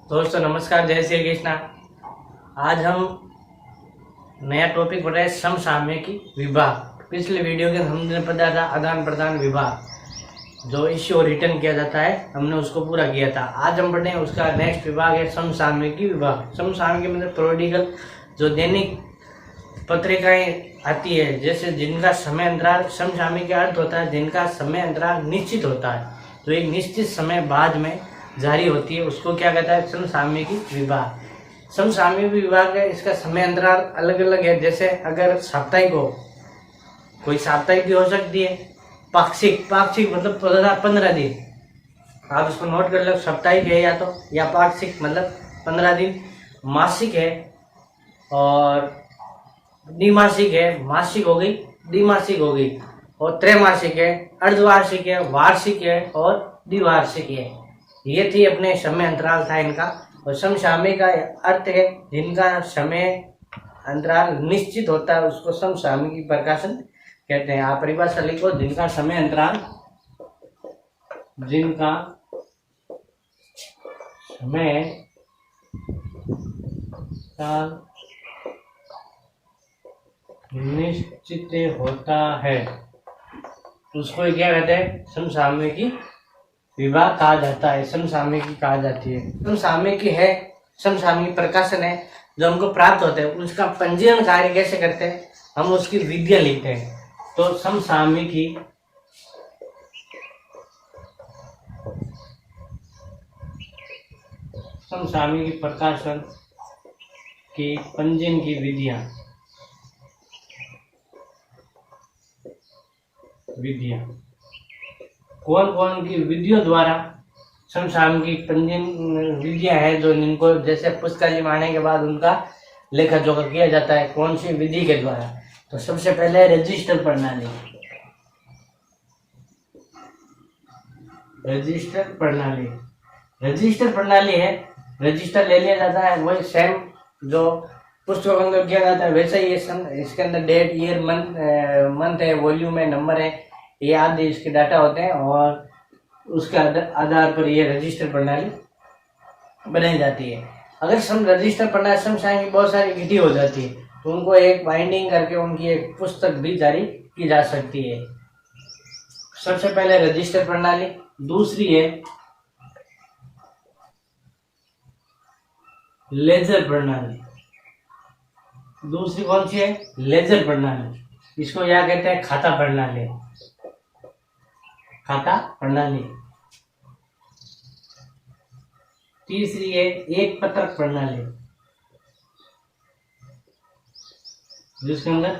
दोस्तों नमस्कार, जय श्री कृष्णा। आज हम नया टॉपिक पढ़ रहे हैं समसामयिकी विभाग। पिछले वीडियो के हमने पढ़ा था आदान प्रदान विभाग, जो इश्यू रिटर्न किया जाता है, हमने उसको पूरा किया था। आज हम पढ़े हैं उसका नेक्स्ट विभाग है समसामयिकी विभाग। समसामयिकी मतलब पीरियोडिकल, जो दैनिक पत्रिकाएं आती है, जैसे जिनका समय अंतराल, समसामयिक का अर्थ होता है जिनका समय अंतराल निश्चित होता है, तो एक निश्चित समय बाद में जारी होती है, उसको क्या कहता है? समसामयिकी विभाग। समसामयिकी विभाग है, इसका समय अंतराल अलग अलग है। जैसे अगर साप्ताहिक हो, कोई साप्ताहिक भी हो सकती है, पाक्षिक मतलब 15 दिन, आप इसको नोट कर लो। साप्ताहिक है या तो, या पाक्षिक मतलब 15 दिन। मासिक है और द्विमासिक है, मासिक हो गई, द्विमासिक हो गई, और त्रैमासिक है, अर्धवार्षिक है, वार्षिक है और द्विवार्षिक है। ये थी अपने समय अंतराल था इनका। और समसामयिक का अर्थ है जिनका समय अंतराल निश्चित होता है, उसको समसामयिकी प्रकाशन कहते हैं। आप परिभाषा लिखो, जिनका समय अंतराल, जिनका समय अंतराल निश्चित होता है, उसको क्या कहते हैं? समसामयिकी विभाग कहा जाता है, समसामयिकी कहा जाती है। समसामयिकी है, समसामयिकी प्रकाशन है जो हमको प्राप्त होते हैं, उसका पंजीयन कार्य कैसे करते हैं? हम उसकी विधियां लिखते हैं। तो समसामयिकी प्रकाशन की पंजीयन की विधियां कौन कौन की विधियों द्वारा समसामयिकी पंजीयन विधियां हैं, जो इनको जैसे पुस्तकालय आने के बाद उनका लेखा जोखा किया जाता है, कौन सी विधि के द्वारा? तो सबसे पहले रजिस्टर प्रणाली। रजिस्टर प्रणाली है, रजिस्टर ले लिया जाता है, वही सेम जो पुस्तकों के अंदर किया जाता है वैसे ही इसके अंदर डेट, ईयर, मंथ है, वॉल्यूम है, नंबर है, ये आदि इसके डाटा होते हैं, और उसके आधार पर ये रजिस्टर प्रणाली बनाई जाती है। अगर रजिस्टर प्रणाली समसामयिक बहुत सारी विधि हो जाती है, तो उनको एक बाइंडिंग करके उनकी एक पुस्तक भी जारी की जा सकती है। सबसे पहले रजिस्टर प्रणाली। दूसरी है लेजर प्रणाली। दूसरी कौन सी है? लेजर प्रणाली। इसको क्या कहते हैं? खाता प्रणाली। तीसरी है एक पत्रक प्रणाली, जिसके अंदर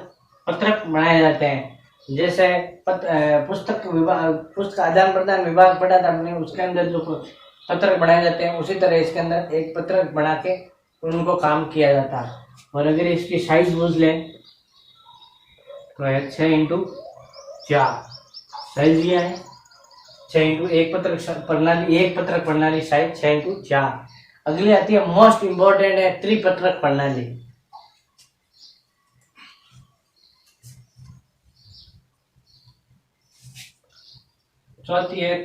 पत्रक बनाए जाते हैं। जैसे पुस्तक आदान प्रदान विभाग पढ़ा था हमने, उसके अंदर जो पत्रक बनाए जाते हैं, उसी तरह इसके अंदर एक पत्रक बना के उनको काम किया जाता है। और अगर इसकी साइज बुझ लें तो है 6x4 साइज दिया है। 6 एक पत्रक प्रणाली साइज 6x4। अगली आती है मोस्ट इंपोर्टेंट है त्रिपत्रक प्रणाली। चौथी है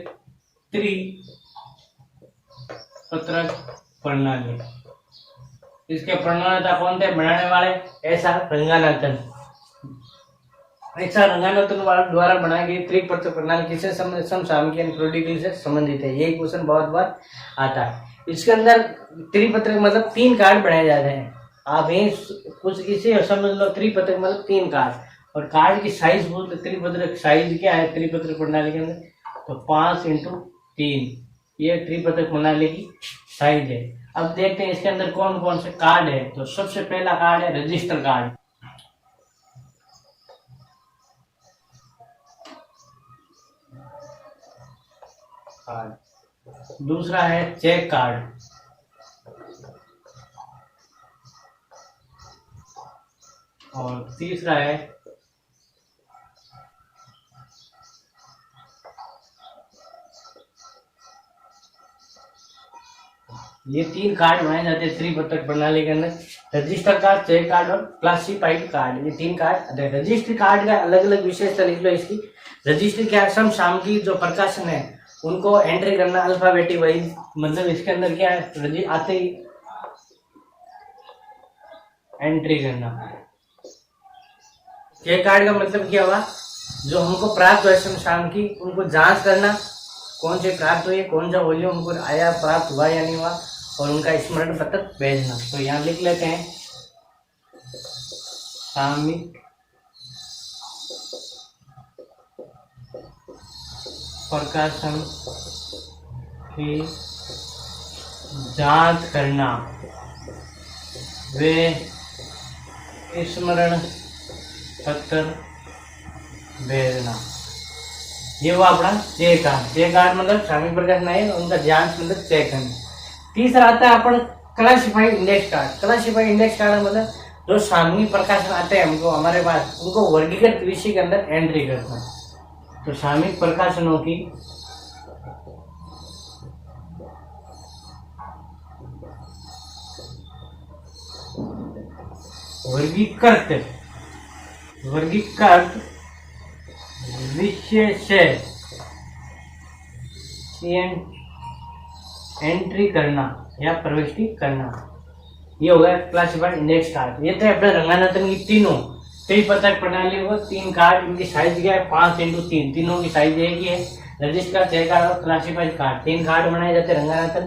त्रिपत्रक प्रणाली। इसके प्रणेता कौन थे? बनाने वाले एस.आर. रंगानाथन द्वारा बनाई गई त्रिपत्रक प्रणाली किससे समसामयिकी पीरियोडिकल से संबंधित है। यही क्वेश्चन बहुत बार आता है। इसके अंदर त्रिपत्रक मतलब 3 कार्ड बनाए जाते हैं। आप ये कुछ इसे समझ लो, त्रिपत्रक मतलब 3 कार्ड, और कार्ड की साइज बोलते, त्रिपत्रक साइज क्या है त्रिपत्रक प्रणाली के अंदर? तो 5x3 ये त्रिपत्रक प्रणाली की साइज है। अब देखते हैं इसके अंदर कौन कौन से कार्ड है। तो सबसे पहला कार्ड है रजिस्टर कार्ड। दूसरा है चेक कार्ड। और तीसरा है ये 3 कार्ड बनाए जाते हैं त्रिपत्रक प्रणाली के अंदर, रजिस्टर कार्ड, चेक कार्ड और क्लासिफाइड कार्ड। ये 3 कार्ड। रजिस्टर कार्ड का अलग अलग विशेषता लिख लो इसकी। रजिस्टर क्या? समसामयिकी जो प्रकाशन है उनको एंट्री करना अल्फाबेटिक वाइज, मतलब इसके अंदर क्या है, आते ही एंट्री करना। ये कार्ड का मतलब क्या हुआ, जो हमको प्राप्त हुआ शमशान की, उनको जांच करना, कौन से प्राप्त हुए, कौन सा वॉल्यूम उनको आया, प्राप्त हुआ या नहीं हुआ, और उनका स्मरण पत्र भेजना। तो यहाँ लिख लेते हैं सामयिक प्रकाशन की जांच करना वे स्मरण पत्र भेजना। ये वो अपना चेक कार्ड मतलब सामयिक प्रकाशन है, उनका जांच मतलब चेक करना। तीसरा आता है अपन classified index card. Classified index card मतलब जो सामयिक प्रकाशन आते हैं हमको हमारे पास, उनको वर्गीकृत विषय के अंदर एंट्री करना है। तो सामयिक प्रकाशनों की वर्गीकृत विषय से एंट्री करना या प्रविष्टि करना, ये हो गया क्लासिफाइड इंडेक्स कार्ड। ये थे अपने रंगानाथन की तीनों त्रिपत्रक प्रणाली को 3 कार्ड, इनकी साइज क्या है 5x3, तीनों की साइज एक ही है। रजिस्टर, चेक कार्ड और क्लासिफाइड कार्ड, 3 कार्ड बनाए जाते हैं रंगानाथन।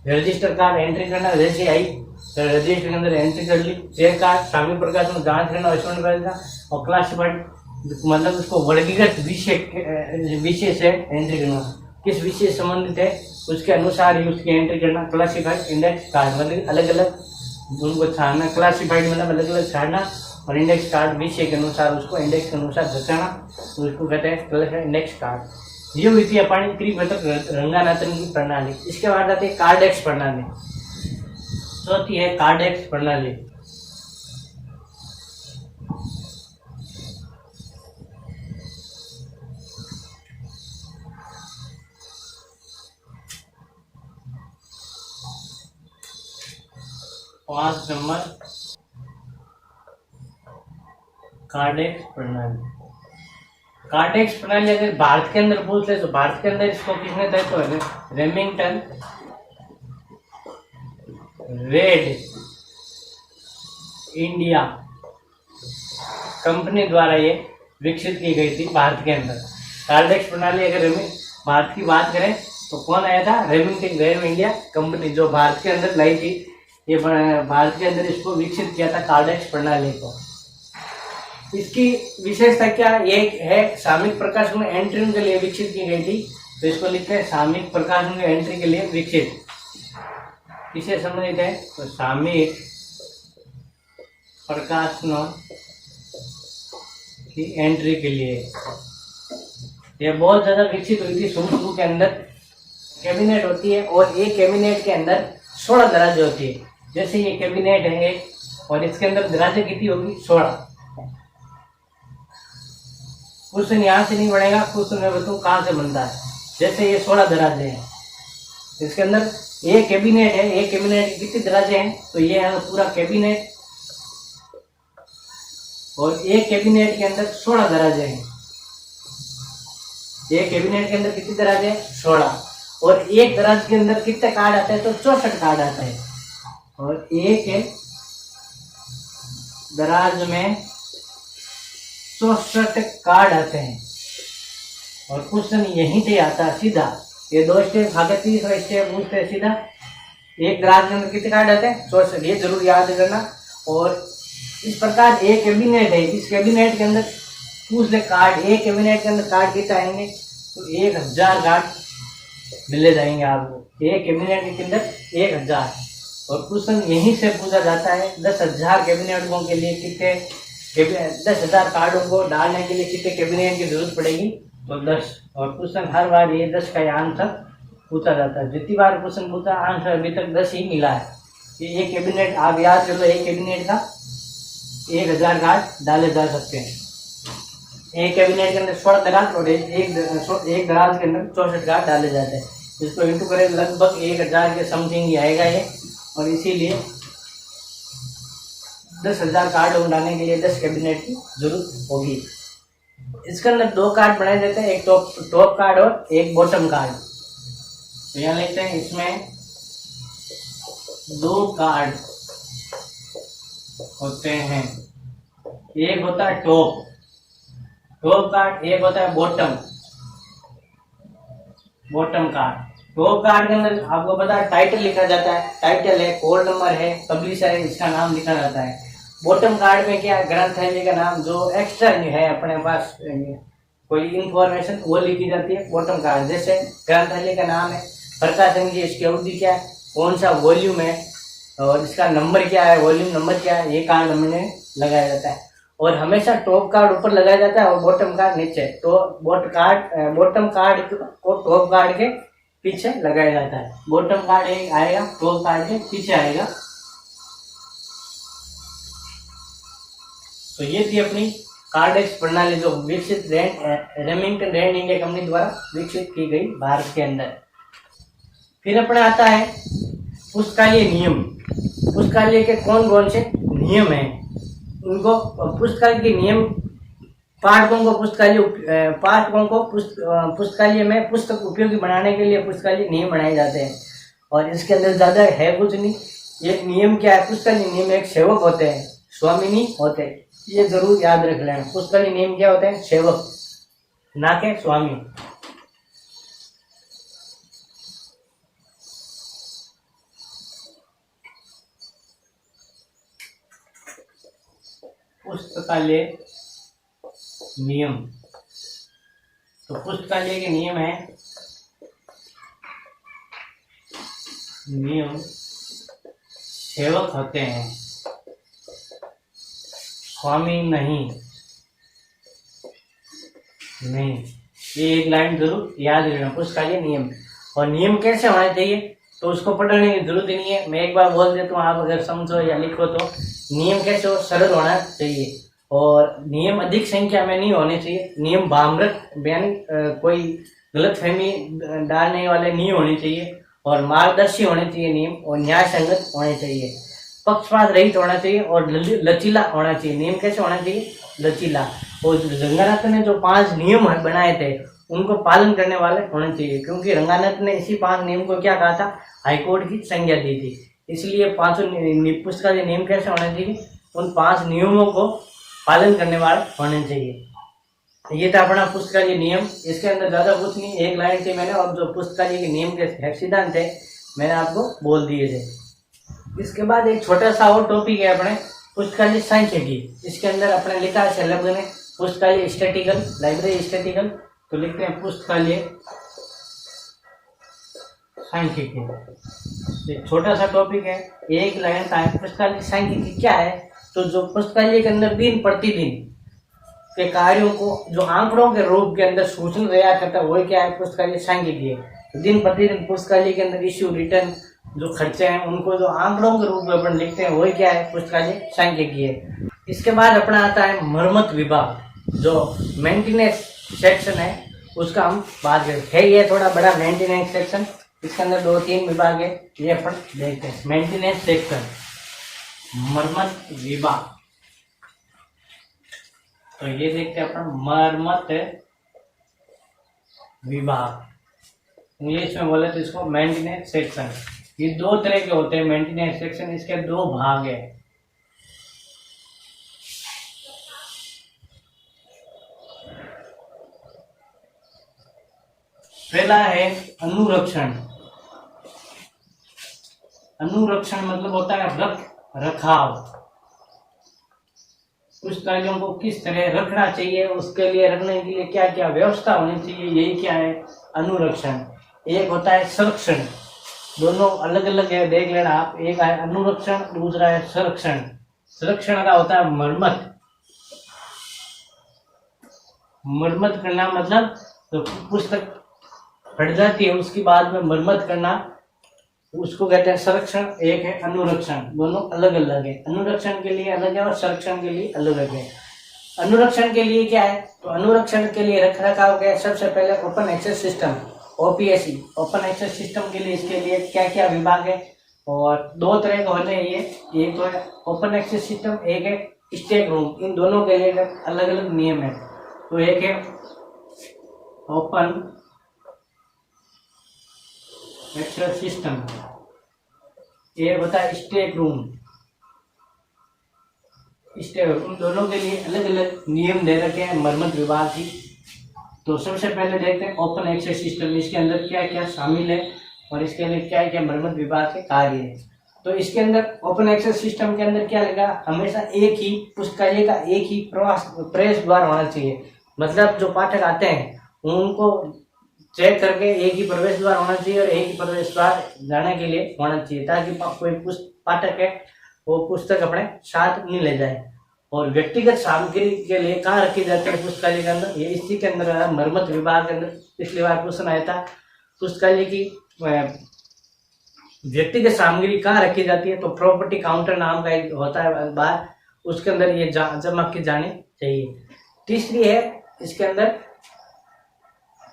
रजिस्टर कार्ड एंट्री करना, जैसे आई रजिस्टर के अंदर एंट्री कर ली। चेक कार्ड सामयिक प्रकाशन में जांच करना, स्मरण करना। और क्लासिफाइड मतलब उसको वर्गीकृत विषय से एंट्री करना, किस विषय से संबंधित है उसके अनुसार ही उसकी एंट्री करना। क्लासिफाइड इंडेक्स कार्ड मतलब अलग अलग उनको छाड़ना, क्लासिफाइड मतलब अलग अलग छाड़ना, और इंडेक्स कार्ड विषय के अनुसार उसको इंडेक्स के अनुसार दर्शाना, तो उसको कहते हैं क्लासिफाइड इंडेक्स कार्ड। ये हुई थी अपनी त्रिपत्रक रंगानाथन की प्रणाली। इसके बाद आती है कार्डेक्स प्रणाली। चौथी है कार्डेक्स प्रणाली। पांच नंबर कार्डेक्स प्रणाली। कार्डेक्स प्रणाली अगर भारत के अंदर पूछ ले तो भारत के अंदर इसको किसने तय तो है, रेमिंगटन रेड इंडिया कंपनी द्वारा ये विकसित की गई थी भारत के अंदर। कार्डेक्स प्रणाली अगर भारत की बात करें तो कौन आया था, रेमिंगटन रेड इंडिया कंपनी, जो भारत के अंदर लाई थी। ये भारत के अंदर इसको विकसित किया था कार्डेक्स प्रणाली को। इसकी विशेषता क्या ये है, सामयिक प्रकाशन में एंट्री के लिए विकसित की गई थी। तो इसको लिखते हैं सामयिक प्रकाशन में एंट्री के लिए विकसित। किससे संबंधित है, तो सामयिक प्रकाशनों की एंट्री के लिए। ये बहुत ज्यादा विकसित हुई थी शुरू के अंदर। कैबिनेट होती है और एक कैबिनेट के अंदर 16 दराज होती है। जैसे ये कैबिनेट है एक, और इसके अंदर दराजे कितनी होगी 16। क्वेश्चन यहाँ से नहीं बढ़ेगा, क्वेश्चन मैं बताऊँ कहाँ से बनता है। जैसे ये 16 दराजे हैं, इसके अंदर एक कैबिनेट है, एक कैबिनेट के कितने दराजे हैं, तो ये है पूरा कैबिनेट, और एक कैबिनेट के अंदर 16 दराजे हैं। एक कैबिनेट के अंदर कितने दराजे हैं 16, और एक दराज के अंदर कितने कार्ड आते हैं, तो 64 कार्ड आता है। और एक दराज में 64 कार्ड आते हैं। और क्वेश्चन यहीं से आता है सीधा, ये 2 स्टेप आगे, तीसरा स्टेप पूछते सीधा। एक दराज के अंदर कितने कार्ड आते हैं 64, ये जरूर याद करना। और इस प्रकार एक कैबिनेट है, इस कैबिनेट के अंदर पूछ ले कार्ड, एक कैबिनेट के अंदर कार्ड कितने आएंगे, तो 1000 कार्ड मिले जाएंगे आपको। एक कैबिनेट के अंदर 1000। और क्वेश्चन यहीं से पूछा जाता है 10,000 कैबिनेटों के लिए कितने 10,000 कार्डों को डालने के लिए कितने कैबिनेट की जरूरत पड़ेगी, तो 10। और क्वेश्चन हर बार ये 10 का आंसर पूछा जाता है। जितनी बार क्वेश्चन पूछा आंसर अभी तक 10 ही मिला है। ये एक कैबिनेट आप याद कर लो, एक कैबिनेट का 1000 कार्ड डाले जा सकते हैं। एक कैबिनेट के अंदर 16 दराज और एक दराज के अंदर 64 कार्ड डाले जाते हैं। इसको इंटू करें लगभग 1000 के समथिंग ही आएगा ये। और इसीलिए 10,000 कार्ड उड़ाने के लिए 10 कैबिनेट की जरूरत होगी। इसके अंदर दो कार्ड बनाए जाते हैं, एक टॉप कार्ड और एक बॉटम कार्ड। तो यहाँ लिखते हैं इसमें दो कार्ड होते हैं, एक होता है टॉप कार्ड, एक होता है बॉटम कार्ड। टॉप कार्ड के अंदर आपको पता है टाइटल लिखा जाता है, टाइटल है, कोड नंबर है, पब्लिशर है, इसका नाम लिखा जाता है। बॉटम कार्ड में क्या, ग्रंथालय का नाम जो एक्स्ट्रा है अपने पास कोई इंफॉर्मेशन वो लिखी जाती है बॉटम कार्ड। जैसे ग्रंथालय का नाम है, प्रकाशन की इसकी अवधि क्या है, कौन सा वॉल्यूम है और इसका नंबर क्या है, वॉल्यूम नंबर क्या है, ये कार्ड हमने लगाया जाता है। और हमेशा टॉप कार्ड ऊपर लगाया जाता है और बॉटम कार्ड नीचे। तो बॉटम कार्ड को टॉप कार्ड के पीछे लगाया जाता है। बॉटम कार्ड एक आएगा, टॉप कार्ड के पीछे आएगा। तो ये थी अपनी कार्डेक्स प्रणाली जो विकसित रेमिंगटन रैंड इंडिया कंपनी द्वारा विकसित की गई भारत के अंदर। फिर अपने आता है पुस्तकालय नियम। पुस्तकालय के कौन कौन से नियम हैं, उनको पुस्तकालय के नियम, पाठकों को पुस्तकालय में पुस्तक उपयोगी बनाने के लिए पुस्तकालय नियम बनाए जाते हैं। और इसके अंदर ज्यादा है कुछ नहीं। एक नियम क्या है, पुस्तकालय नियम एक सेवक होते हैं, स्वामिनी होते हैं, ये जरूर याद रख लेना। पुस्तकालय नियम क्या होते हैं, सेवक ना के स्वामी। पुस्तकालय नियम, तो पुस्तकालय के नियम है, नियम सेवक होते हैं, स्वामी नहीं। ये एक लाइन जरूर याद रखना, पुस्तकालय नियम। और नियम कैसे होने चाहिए तो उसको पढ़ने की जरूरत नहीं है, मैं एक बार बोल देता हूँ, आप अगर समझो या लिखो तो। नियम कैसे हो, सरल होना चाहिए और नियम अधिक संख्या में नहीं होने चाहिए। नियम भामरक बयान कोई गलत फहमी डालने वाले नहीं होने चाहिए और मार्गदर्शी होने चाहिए नियम, और न्याय संगत होने चाहिए, पक्षपात रहित होना चाहिए और लचीला होना चाहिए। नियम कैसे होना चाहिए, लचीला। और रंगानाथ ने जो 5 नियम बनाए थे उनको पालन करने वाले होने चाहिए, क्योंकि रंगानाथ ने इसी 5 नियम को क्या कहा था, हाईकोर्ट की संज्ञा दी थी। इसलिए 5 पुस्तकालय नियम कैसे होने चाहिए, उन 5 नियमों को पालन करने वाले होने चाहिए। ये था अपना पुस्तकालय नियम। इसके अंदर ज्यादा कुछ नहीं, एक लाइन थी मैंने, और जो पुस्तकालय के नियम के सिद्धांत थे मैंने आपको बोल दिए थे। इसके बाद एक छोटा सा और टॉपिक है अपने पुस्तकालय सांख्यिकी। इसके अंदर अपने लिखा है सिलेबस में पुस्तकालय स्टैटिकल, लाइब्रेरी स्टैटिकल, तो लिखते हैं पुस्तकालय सांख्यिकी। एक छोटा सा टॉपिक है, एक लाइन का है। पुस्तकालय सांख्यिकी क्या है, तो जो पुस्तकालय के अंदर दिन प्रतिदिन के कार्यों को जो आंकड़ों के रूप के अंदर सूचना तैयार करता है, वही क्या है, पुस्तकालय सांख्यिकी है। तो दिन प्रतिदिन पुस्तकालय के अंदर इश्यू, रिटर्न जो खर्चे हैं उनको जो आंकड़ों के रूप में अपन लिखते हैं, वही क्या है, पुस्तकालय सांख्यिकी है। इसके बाद अपना आता है मरम्मत विभाग, जो मेंटेनेंस सेक्शन है उसका हम बात करते हैं। ये थोड़ा बड़ा मेंटेनेंस सेक्शन, इसके अंदर 2-3 विभाग है, ये अपन देखते हैं। मेंटेनेंस सेक्शन, मरम्मत विभाग, तो ये देखते हैं अपन मरम्मत विभाग, इंग्लिश में बोले तो इसको मेंटेनेंस सेक्शन। ये 2 तरह के होते हैं मेंटेनेंस सेक्शन, इसके 2 भाग है। पहला है अनुरक्षण। अनुरक्षण मतलब होता है रख रखाव, पुस्तकालयों को किस तरह रखना चाहिए, उसके लिए रखने के लिए क्या क्या व्यवस्था होनी चाहिए, यही क्या है, अनुरक्षण। एक होता है संरक्षण, दोनों अलग अलग है, देख लेना आप। एक है अनुरक्षण, दूसरा है संरक्षण। संरक्षण का होता है मरम्मत, मरम्मत करना मतलब तो पुस्तक फट जाती है उसके बाद में मरम्मत करना, उसको कहते हैं संरक्षण। एक है अनुरक्षण, दोनों अलग अलग है। अनुरक्षण के लिए अलग है और संरक्षण के लिए अलग है। अनुरक्षण के लिए क्या है, तो अनुरक्षण के लिए रख रखाव क्या है, सबसे पहले open access system, OPSC, open access system के लिए इसके लिए क्या क्या विभाग है, और 2 तरह के होते हैं ये। एक तो है ओपन एक्सेस सिस्टम, एक है स्टेट रूम। इन दोनों के लिए अलग अलग नियम है। तो एक है ओपन एक्सेस सिस्टम, एक होता है स्टेक रूम। उन दोनों के लिए अलग अलग नियम दे रखे हैं मरम्मत विभाग की। तो सबसे पहले देखते हैं ओपन एक्सेस सिस्टम, इसके अंदर क्या क्या शामिल है और इसके लिए क्या क्या मरम्मत विभाग के कार्य है। तो इसके अंदर ओपन एक्सेस सिस्टम के अंदर क्या लगा, हमेशा एक ही पुस्तकालय का एक ही प्रवेश द्वार होना चाहिए। मतलब जो पाठक आते हैं उनको चेक करके एक ही प्रवेश द्वार होना चाहिए और एक ही प्रवेश द्वार जाने के लिए होना चाहिए, ताकि कोई पाठक है वो पुस्तक अपने साथ नहीं ले जाए। और व्यक्तिगत सामग्री के लिए कहाँ रखी जाती है पुस्तकालय के अंदर, ये इसी के अंदर मरम्मत विभाग के अंदर पिछली बार क्वेश्चन आया था। पुस्तकालय की व्यक्तिगत सामग्री कहाँ रखी जाती है, तो प्रॉपर्टी काउंटर नाम का एक होता है बार, उसके अंदर ये जमा की जानी चाहिए। तीसरी है इसके अंदर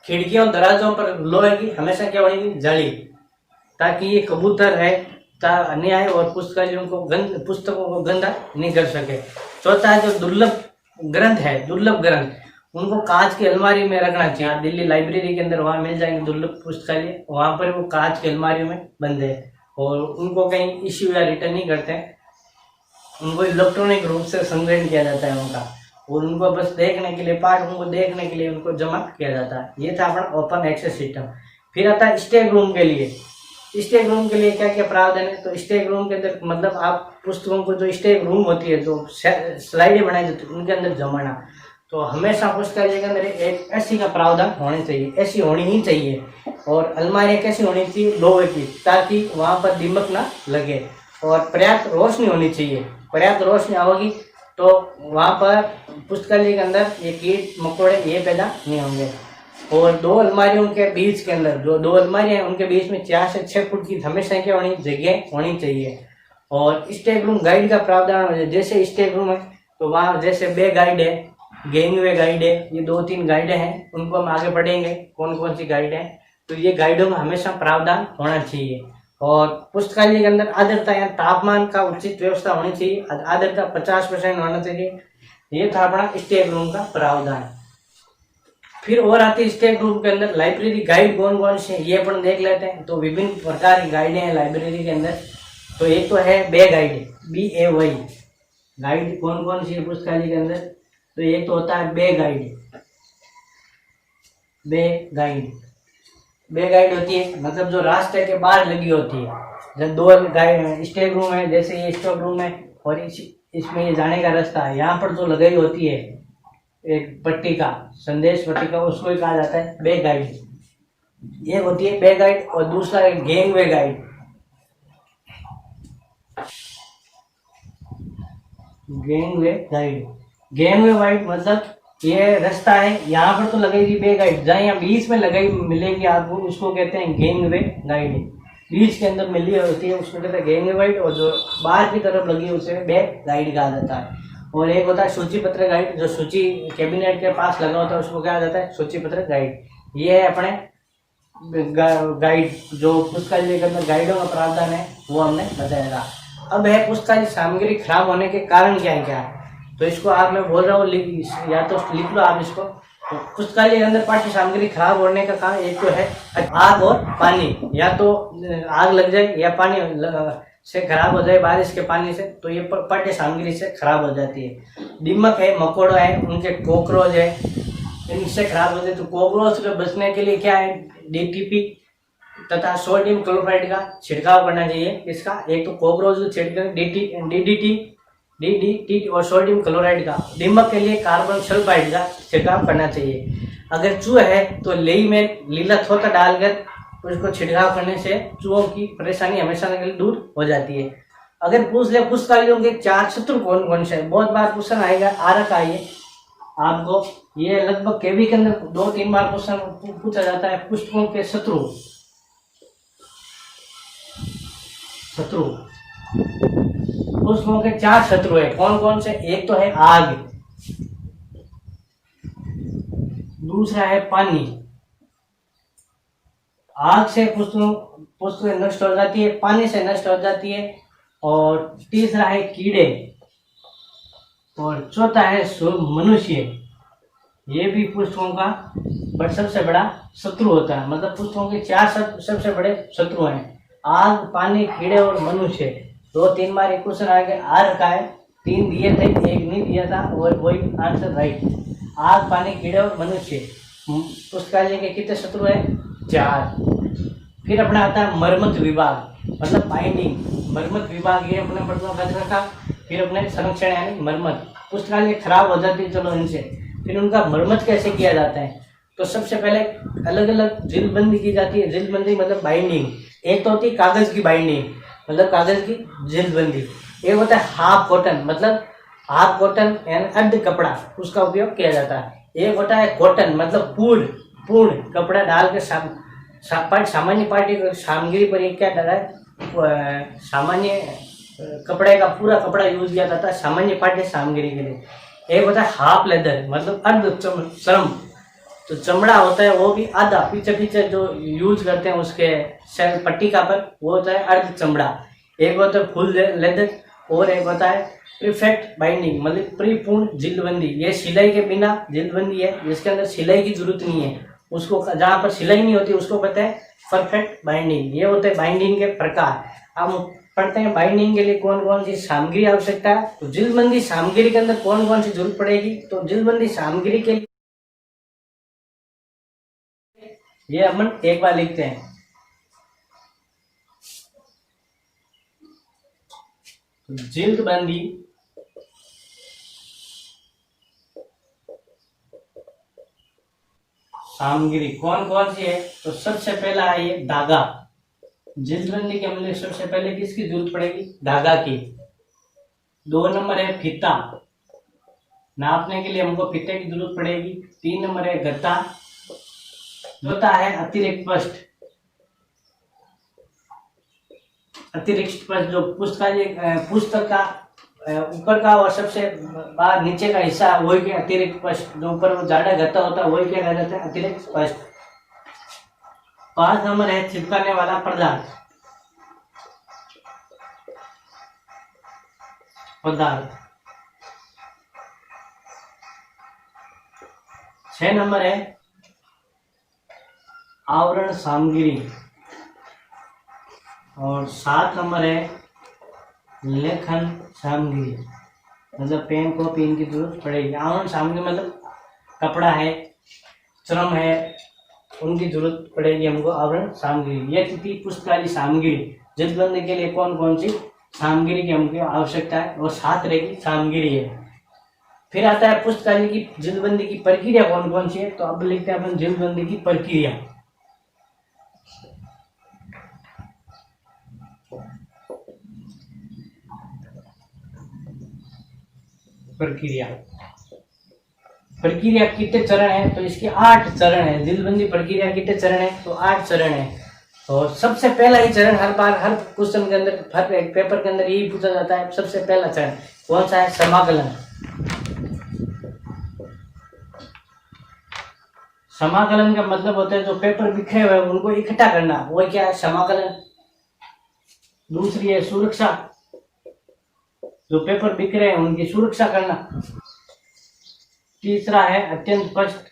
खिड़कियों दरवाजों पर लोहे की हमेशा क्या होगी, जाली, ताकि ये कबूतर है नहीं आए और पुस्तकालयों को पुस्तकों को गंदा नहीं कर सके। चौथा है जो दुर्लभ ग्रंथ उनको कांच की अलमारी में रखना चाहिए। दिल्ली लाइब्रेरी के अंदर वहाँ मिल जाएंगे दुर्लभ पुस्तकालय, वहाँ पर वो कांच की अलमारी में बंद है और उनको कहीं इश्यू या रिटर्न नहीं करते हैं, उनको इलेक्ट्रॉनिक रूप से संग्रहण किया जाता है उनका, और उनको बस देखने के लिए पाठकों को देखने के लिए उनको जमा किया जाता है। ये था अपना ओपन एक्सेस सिस्टम। फिर आता है स्टेक रूम के लिए। स्टेक रूम के लिए क्या क्या प्रावधान है, तो स्टेक रूम के अंदर मतलब आप पुस्तकों को जो स्टेक रूम होती है जो स्लाइडें बनाई जाती है उनके अंदर जमाना, तो हमेशा पुस्तकालय के अंदर एक एसी का प्रावधान होने चाहिए, ऐसी होनी ही चाहिए। और अलमारियाँ कैसी होनी चाहिए, लोहे की, ताकि वहाँ पर दीमक ना लगे। और पर्याप्त रोशनी होनी चाहिए, पर्याप्त रोशनी होगी तो वहाँ पर पुस्तकालय के अंदर ये कीट मकोड़े ये पैदा नहीं होंगे। और दो अलमारियों के बीच के अंदर जो दो अलमारियां हैं उनके बीच में 4 से 6 फुट की हमेशा क्या होनी जगह होनी चाहिए। और स्टेक रूम गाइड का प्रावधान हो, जैसे स्टेक रूम है तो वहाँ जैसे बे गाइड है, गैंगवे गाइड है, ये 2-3 गाइडें हैं, उनको हम आगे पढ़ेंगे कौन कौन सी गाइड है। तो ये गाइडों में हमेशा प्रावधान होना चाहिए। और पुस्तकालय के अंदर आर्द्रता या तापमान का उचित व्यवस्था होनी चाहिए, आर्द्रता 50% होना चाहिए। ये था अपना स्टेक रूम का प्रावधान। फिर और आती है स्टेक रूम के अंदर लाइब्रेरी गाइड कौन कौन से, ये अपन देख लेते हैं। तो विभिन्न प्रकार की गाइडें हैं लाइब्रेरी के अंदर। तो एक तो है बे गाइड, BAY गाइड कौन कौन सी है पुस्तकालय के अंदर, तो एक तो होता है बे गाइड। बे गाइड होती है मतलब जो रास्ते के बाहर लगी होती है। जब 2 गाइड स्टेक रूम है, जैसे ये स्टेक रूम है और इसमें ये जाने का रास्ता है, यहाँ पर जो लगाई होती है एक पट्टिका, संदेश पट्टिका, उसको ही कहा जाता है बे गाइड। ये होती है बे गाइड। और दूसरा है गैंगवे गाइड। गैंगवे गाइड मतलब ये रास्ता है, यहाँ पर तो लगेगी बे गाइड, जहाँ यहाँ बीच में लगाई मिलेगी आपको उसको कहते हैं गैंगवे गाइड। बीच के अंदर मिली होती है उसको कहते हैं गैंगवे गाइड, और जो बाहर की तरफ लगी है उसे बे गाइड कहा जाता है। और एक होता है सूची पत्र गाइड, जो सूची कैबिनेट के पास लगा होता है उसको क्या जाता है सूची पत्र गाइड। ये है अपने गाइड जो पुस्तकालय के अंदर गाइडों का प्रावधान है वो हमने बताया। अब है पुस्तकालय सामग्री खराब होने के कारण क्या है, तो इसको आप मैं बोल रहा हूँ या तो लिख लो आप इसको। तो पुस्तकालय के अंदर पाठ्य सामग्री खराब होने का कारण एक तो है आग और पानी, या तो आग लग जाए या पानी से खराब हो जाए बारिश के पानी से, तो ये पाठ्य सामग्री से खराब हो जाती है। दीमक है, मकोड़ा है, उनके कॉकरोच है, इनसे खराब हो जाए। तो कॉकरोच से बचने के लिए क्या है, DTP तथा सोडियम क्लोराइड का छिड़काव करना चाहिए। इसका एक तो कॉकरोच छिड़काव DDT और सोडियम क्लोराइड का। दीमक के लिए कार्बन सल्फाइड का छिड़काव करना चाहिए। अगर चूहा है तो लेई में लीला थोथा डालकर उसको छिड़काव करने से चूहों की परेशानी हमेशा के लिए दूर हो जाती है। अगर पूछ ले पुस्तकालयों के 4 शत्रु कौन कौन से, बहुत बार क्वेश्चन आएगा आ रखा है आपको, ये लगभग केवी के अंदर 2-3 बार क्वेश्चन पूछा जाता है। पुस्तकों के शत्रु पुस्तकों के 4 शत्रु है, कौन कौन से, एक तो है आग, दूसरा है पानी, आग से पुस्तकें नष्ट हो जाती है, पानी से नष्ट हो जाती है, और तीसरा है कीड़े, और चौथा है मनुष्य। ये भी पुष्पों का सबसे बड़ा शत्रु होता है। मतलब पुष्पों के 4 सबसे बड़े शत्रु हैं, आग, पानी, कीड़े और मनुष्य। 2-3 बार एक क्वेश्चन आ गया आ रखा है, 3 दिए थे, 1 नहीं दिया था, और वही आंसर राइट। आग, पानी, कीड़े और मनुष्य पुस्तकालय के कितने शत्रु है? 4। फिर अपना आता है मरम्मत विभाग, मतलब बाइंडिंग। मरम्मत विभाग ये अपने पढ़ना रखा। फिर अपने संरक्षण यानी मरम्मत, पुस्तकालय खराब हो जाती है, चलो इनसे। फिर उनका मरम्मत कैसे किया जाता है? तो सबसे पहले अलग अलग जिल्दबंदी की जाती है। जिल्दबंदी मतलब बाइंडिंग। एक तो होती है कागज की बाइंडिंग, मतलब कागज की जिल्दबंदी। एक होता है हाफ कॉटन, मतलब हाफ कॉटन यानी अर्ध कपड़ा, उसका उपयोग किया जाता है। एक होता है कॉटन, मतलब पूर्ण कपड़ा डाल के सामान्य पार्टी सामग्री पर एक क्या डाला है, सामान्य कपड़े का पूरा कपड़ा यूज किया जाता है सामान्य पाठ्य सामग्री के लिए। एक होता है हाफ लेदर, मतलब अर्ध श्रम, तो चमड़ा होता है वो भी आधा, पीछे जो यूज करते हैं उसके पट्टिका पर, वो होता है अर्ध चमड़ा। एक होता है फुल लेदर, और एक होता है परफेक्ट बाइंडिंग, मतलब परिपूर्ण जिल्दबंदी। ये सिलाई के बिना जिल्दबंदी है, जिसके अंदर सिलाई की जरूरत नहीं है, उसको जहाँ पर सिलाई नहीं होती उसको कहते हैं परफेक्ट बाइंडिंग। ये होते हैं बाइंडिंग के प्रकार। अब पढ़ते हैं बाइंडिंग के लिए कौन कौन सी सामग्री आवश्यकता है। तो जिल्दबंदी सामग्री के अंदर कौन कौन सी जरूरत पड़ेगी? तो जिल्दबंदी सामग्री के लिए ये अपन एक बार लिखते हैं। जिल्दबंदी सामग्री कौन कौन सी है? तो सबसे पहला है ये धागा। जिल्दबंदी के लिए सबसे पहले किसकी जरूरत पड़ेगी? धागा की। 2 नंबर है फीता, नापने के लिए हमको फीते की जरूरत पड़ेगी। 3 नंबर है गत्ता। चौथा है अतिरिक्त पृष्ठ। अतिरिक्त पृष्ठ जो पुस्तक का ऊपर का और सबसे बाहर नीचे का हिस्सा, वही क्या अतिरिक्त पृष्ठ। जो ऊपर वो जाड़ा गत्ता होता है वही क्या कहा जाता है? अतिरिक्त पृष्ठ। 5 नंबर है चिपकाने वाला पदार्थ। 6 नंबर है आवरण सामग्री, और 7 नंबर है लेखन सामग्री, मतलब पेन कॉपी इनकी जरूरत पड़ेगी। आवरण सामग्री मतलब कपड़ा है, श्रम है, उनकी जरूरत पड़ेगी हमको आवरण सामग्री। ये थी पुस्तकालय सामग्री। जिल्दबंदी के लिए कौन कौन सी सामग्री की हमको आवश्यकता है, और 7 तरह की सामग्री है। फिर आता है पुस्तकालय की जिल्दबंदी की प्रक्रिया कौन कौन सी है। तो अब लिखते हैं अपन जिल्दबंदी की प्रक्रिया। प्रक्रिया कितने चरण है? तो इसके 8 चरण है। जिल्दबंदी प्रक्रिया कितने चरण है? तो 8 चरण है। और सबसे पहला ही चरण हर बार हर क्वेश्चन के अंदर, हर पेपर के अंदर यही पूछा जाता है। सबसे पहला चरण कौन सा है? समाकलन। समाकलन का मतलब होता है जो पेपर बिखरे हुए उनको इकट्ठा करना, वो क्या है? समाकलन। दूसरी है सुरक्षा, जो पेपर बिखरे हैं उनकी सुरक्षा करना। तीसरा है अत्यंत स्पष्ट।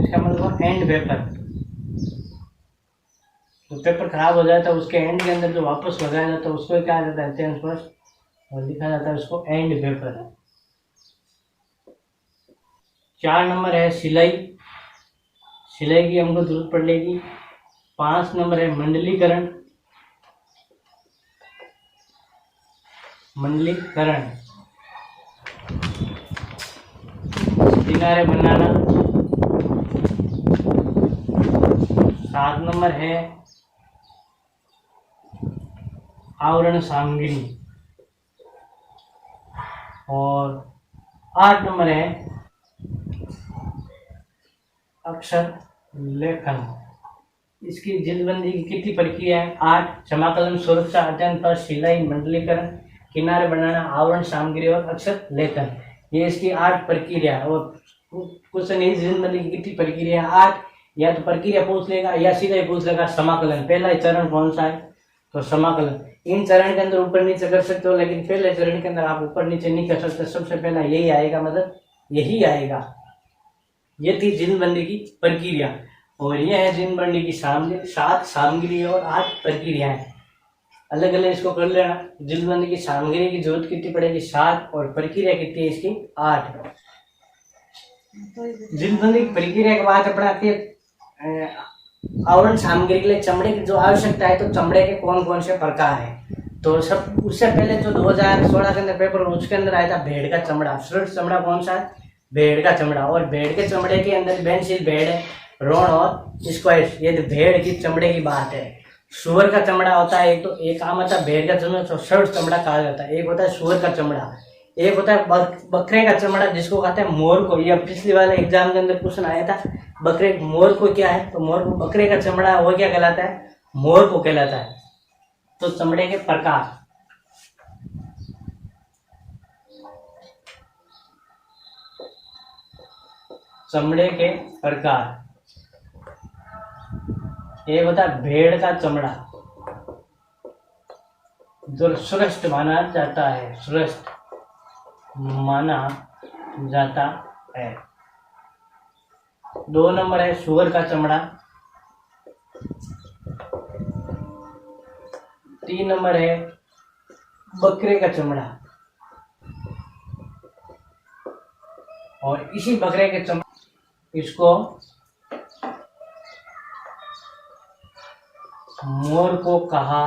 इसका मतलब एंड पेपर, तो पेपर खराब हो जाता है उसके एंड के अंदर जो वापस लगाया जाता है उसको क्या जाता है? अत्यंत स्पष्ट, और लिखा जाता है उसको एंड पेपर। 4 नंबर है सिलाई। सिलाई की हमको जरूरत पड़ेगी। 5 नंबर है मंडलीकरण। किनारे बनाना। 7 नंबर है आवरण सामग्री, और 8 नंबर है अक्षर लेखन। इसकी जिल्दबंदी की कितनी प्रक्रिया है? 8। समाकलन, सुरक्षा, अत्यंत स्पष्ट, सिलाई, मंडलीकरण, किनारे बनाना, आवरण सामग्री और अक्षर लेखन। ये इसकी 8 प्रक्रिया। और क्वेश्चन इस जिल्दबंदी की कितनी प्रक्रिया है? 8। या तो प्रक्रिया पूछ लेगा या सीधा ही पूछ लेगा समाकलन। पहला चरण कौन सा है? तो समाकलन। इन चरण के अंदर ऊपर नीचे कर सकते हो, लेकिन पहले चरण के अंदर आप ऊपर नीचे नहीं कर सकते। सबसे पहला यही आएगा, मतलब यही आएगा। ये थी जिनबंदी की प्रक्रिया, और ये है जिनबंदी की 7 सामग्री और 8 प्रक्रियाएं। अलग अलग इसको कर लेना। जिनबंदी की सामग्री की जरूरत कितनी पड़ेगी? 7, और प्रक्रिया कितनी है इसकी? 8। जिनबंदी की प्रक्रिया के बाद अपना आती है आवरण सामग्री के लिए चमड़े की जो आवश्यकता है। तो चमड़े के कौन कौन से प्रकार है? तो सब उससे पहले जो 2016 के अंदर पेपर, उसके अंदर आया था भेड़ का चमड़ा। श्रेष्ठ चमड़ा कौन सा है? भेड़ का चमड़ा। और भेड़ के चमड़े के अंदर बेंसिल भेड़ है, रोण और स्क्वाइस, ये भेड़ की चमड़े की बात है। सुअर का चमड़ा होता है, एक तो एक आम होता है भेड़ का चमड़ा, तो श्रेष्ठ चमड़ा कहा जाता है। एक होता है सुअर का चमड़ा, एक होता है बकरे का चमड़ा, जिसको कहते हैं मोर को। ये पिछली वाले एग्जाम के अंदर क्वेश्चन आया था, बकरे मोर को क्या है? तो मोर को बकरे का चमड़ा वो क्या कहलाता है? मोर को कहलाता है। तो चमड़े के प्रकार, चमड़े के प्रकार, एक होता है भेड़ का चमड़ा, जो श्रेष्ठ माना जाता है, श्रेष्ठ माना जाता है। 2 नंबर है सुअर का चमड़ा। 3 नंबर है बकरे का चमड़ा। और इसी बकरे के चमड़ा इसको मोर को कहा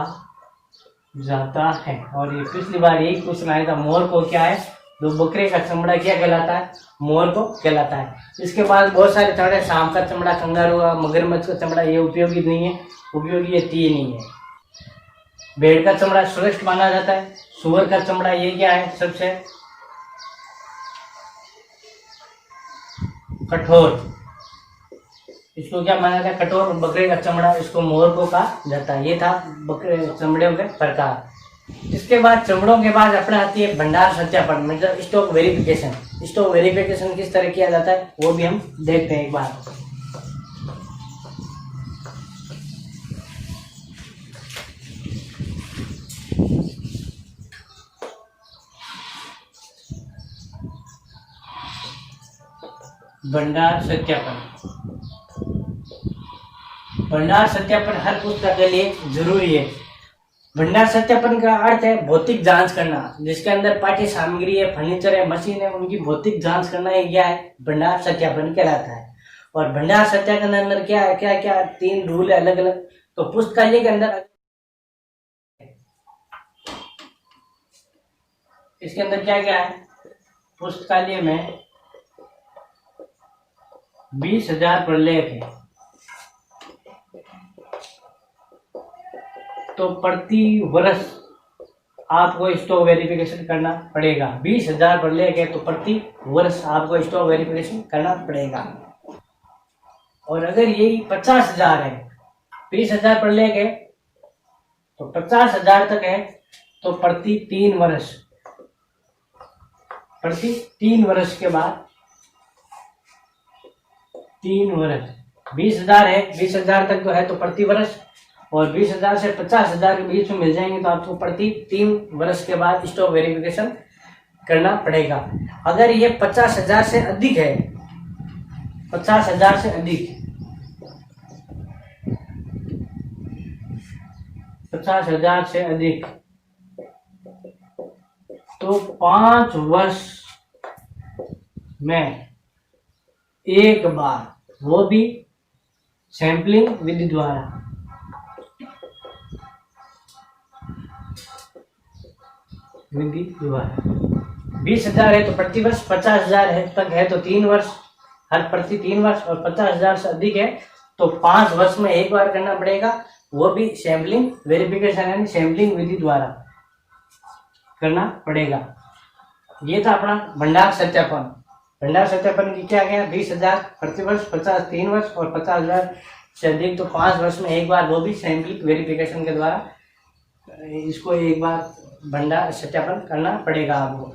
जाता है। और ये पिछली बार यही क्वेश्चन आया था, मोर को क्या है? तो बकरे का चमड़ा क्या कहलाता है? मोर को कहलाता है। इसके बाद बहुत सारे चमड़े, सांप का चमड़ा, कंगारू का, मगरमच्छ का चमड़ा, ये उपयोगी नहीं है, उपयोगी ये 3 ही है। भेड़ का चमड़ा श्रेष्ठ माना जाता है। सुअर का चमड़ा ये क्या है? सबसे कठोर, इसको क्या माना जाता है? कठोर। बकरे का चमड़ा, इसको मोर को कहा जाता है। ये था बकरे चमड़ों के प्रकार। इसके बाद चमड़ों के बाद अपने आती है भंडार सत्यापन, मतलब स्टॉक वेरिफिकेशन। स्टॉक वेरिफिकेशन किस तरह किया जाता है वो भी हम देखते हैं एक बार। भंडार सत्यापन, भंडार सत्यापन हर पुस्तक के लिए जरूरी है। भंडार सत्यापन का अर्थ है भौतिक जांच करना, जिसके अंदर पाठ्य सामग्री है, फर्नीचर है, मशीन है, उनकी भौतिक जांच करना है, क्या है? भंडार सत्यापन कहलाता है। और भंडार सत्यापन के अंदर क्या है, क्या क्या 3 रूल है अलग अलग। तो पुस्तकालय के अंदर, इसके अंदर क्या क्या है? पुस्तकालय में 20,000 प्रलेख है, तो प्रति वर्ष आपको स्टॉक वेरिफिकेशन करना पड़ेगा। 20,000 प्रलेख है तो प्रति वर्ष आपको स्टॉक वेरिफिकेशन करना पड़ेगा। और अगर यही 50,000 है, 20,000 प्रलेख है तो 50,000 तक है, तो प्रति 3 वर्ष, प्रति 3 वर्ष के बाद 3 वर्ष, 20,000 है, 20,000 तक तो है तो प्रति वर्ष, और 20,000 से 50,000 के बीच में मिल जाएंगे तो आपको प्रति 3 वर्ष के बाद स्टॉक वेरिफिकेशन करना पड़ेगा। अगर ये 50,000 से अधिक है, 50,000 से अधिक, 50,000 से अधिक, तो 5 वर्ष में एक बार, वो भी सैंपलिंग विधि द्वारा, विधि द्वारा। 20,000 है तो प्रति वर्ष, 50,000 है तक है तो 3 वर्ष, हर प्रति 3 वर्ष, और 50,000 से अधिक है तो 5 वर्ष में एक बार करना पड़ेगा, वो भी सैंपलिंग वेरिफिकेशन यानी सैंपलिंग विधि द्वारा करना पड़ेगा। ये था अपना भंडार सत्यापन। भंडार सत्यापन की क्या गया? 20,000 प्रति वर्ष, 50 3 वर्ष, और 50,000 से अधिक तो 5 वर्ष में एक बार, वो भी सैंपलिंग वेरिफिकेशन के द्वारा। इसको एक बार भंडार सत्यापन करना पड़ेगा आपको।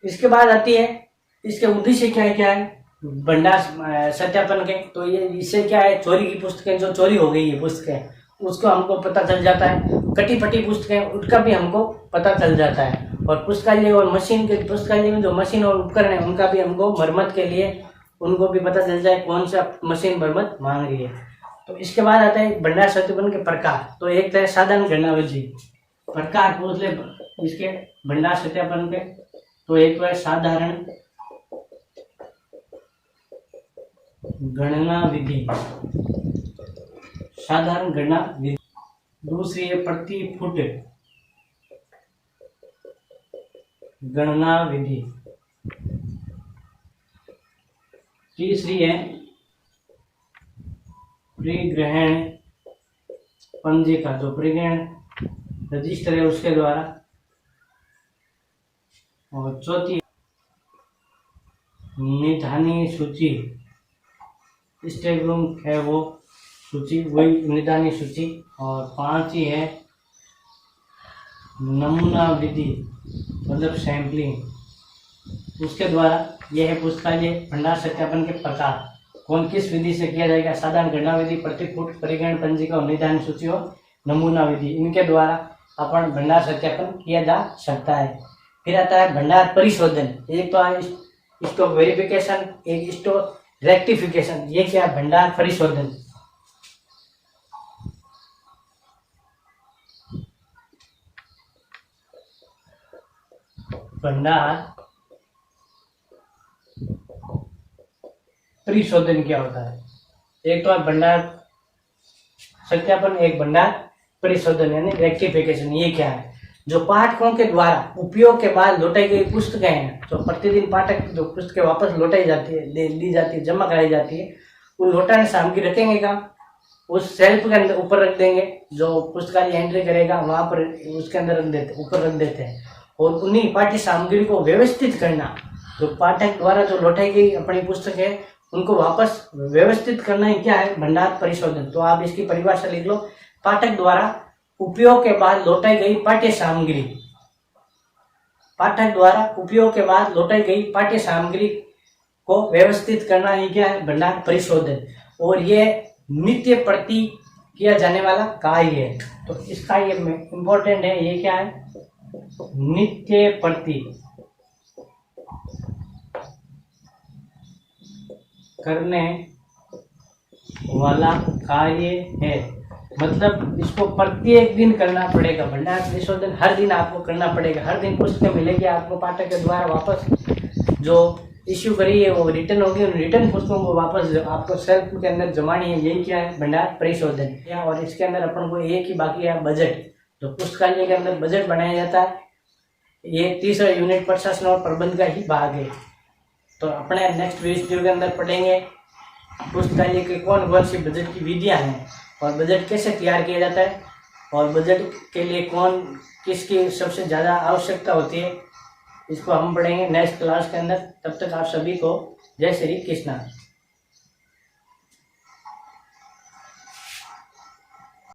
इसके बाद आती है इसके उद्देश्य क्या है, क्या है भंडार सत्यापन के। तो ये इससे क्या है, चोरी की पुस्तकें जो चोरी हो गई है पुस्तकें, उसको हमको पता चल जाता है। कटी फटी पुस्तकें उनका भी हमको पता चल जाता है। और पुस्तकालय और मशीन के पुस्तकालय में जो मशीन और उपकरण है उनका भी हमको मरम्मत के लिए उनको भी पता चल जाए कौन सा मशीन मरम्मत मांग रही है। तो इसके बाद आता है भंडार सत्यापन के प्रकार। तो एक तरह साधारण गणनाविधि प्रकार पूछ ले इसके भंडार सत्यापन के। तो एक तो है साधारण गणना विधि, साधारण गणना विधि। दूसरी है प्रति फुट गणना विधि। तीसरी है परिग्रहण पंजिका, जो परिग्रहण रजिस्टर है उसके द्वारा। और चौथी निधानी सूची, स्टेगरूम है वो सूची, वही निधानी सूची। और पांचवी है नमूना विधि, मतलब सैंपलिंग। उसके द्वारा यह है पुस्तकालय भंडार सत्यापन के प्रकार। कौन किस विधि से किया जाएगा? साधारण गणना विधि, प्रतिफुट, परिग्रहण पंजिका और निधान सूची और नमूना विधि। इनके द्वारा अपन भंडार सत्यापन किया जा सकता है। फिर आता है भंडार परिशोधन। एक तो है स्टॉक वेरिफिकेशन, एक स्टॉक रेक्टिफिकेशन। ये क्या है? भंडार परिशोधन। भंडार परिशोधन क्या होता है? एक तो है भंडार सत्यापन, एक भंडार परिशोधन यानी रेक्टिफिकेशन। ये क्या है? जो पाठकों के द्वारा उपयोग के बाद लौटाई गई पुस्तकें हैं, जो प्रतिदिन पाठक जो पुस्तकें वापस लौटाई जाती है, दी जाती है, जमा कराई जाती है, उन लौटाने सामग्री रखेंगे कहाँ? उस सेल्फ के अंदर ऊपर रख देंगे। जो पुस्तकालय एंट्री करेगा वहां पर उसके अंदर रख देते, ऊपर रख देते हैं। और उन्हीं पाठ्य सामग्री को व्यवस्थित करना, जो पाठक द्वारा जो लौटाई गई अपनी पुस्तक है उनको वापस व्यवस्थित करना ही क्या है? भंडार परिशोधन। तो आप इसकी परिभाषा लिख लो। पाठक द्वारा उपयोग के बाद लौटाई गई पाठ्य सामग्री, पाठक द्वारा उपयोग के बाद लौटाई गई पाठ्य सामग्री को व्यवस्थित करना ही क्या है? भंडार परिशोधन। और ये नित्य प्रति किया जाने वाला कार्य है। तो इसका ये इम्पोर्टेंट है। ये क्या है? नित्य प्रति करने वाला कार्य है। मतलब इसको प्रत्येक दिन करना पड़ेगा। भंडार परिशोधन हर दिन आपको करना पड़ेगा। हर दिन पुस्तकें मिलेगी आपको पाठक के द्वारा वापस जो इश्यू करी है वो रिटर्न होगी। उन रिटर्न पुस्तकों को वापस आपको सेल्फ के अंदर जमानी है। यही क्या है? भंडार परिशोधन। और इसके अंदर अपन को एक ही बाकी है बजट। जो पुस्तकालय के अंदर बजट बनाया जाता है, ये तीसरा यूनिट प्रशासन और प्रबंध का ही भाग है। तो अपने नेक्स्ट वीडियो के अंदर पढ़ेंगे पुस्तकालय के कौन कौन सी बजट की विधियां हैं और बजट कैसे तैयार किया जाता है और बजट के लिए कौन किसकी सबसे ज़्यादा आवश्यकता होती है। इसको हम पढ़ेंगे नेक्स्ट क्लास के अंदर। तब तक आप सभी को जय श्री कृष्णा।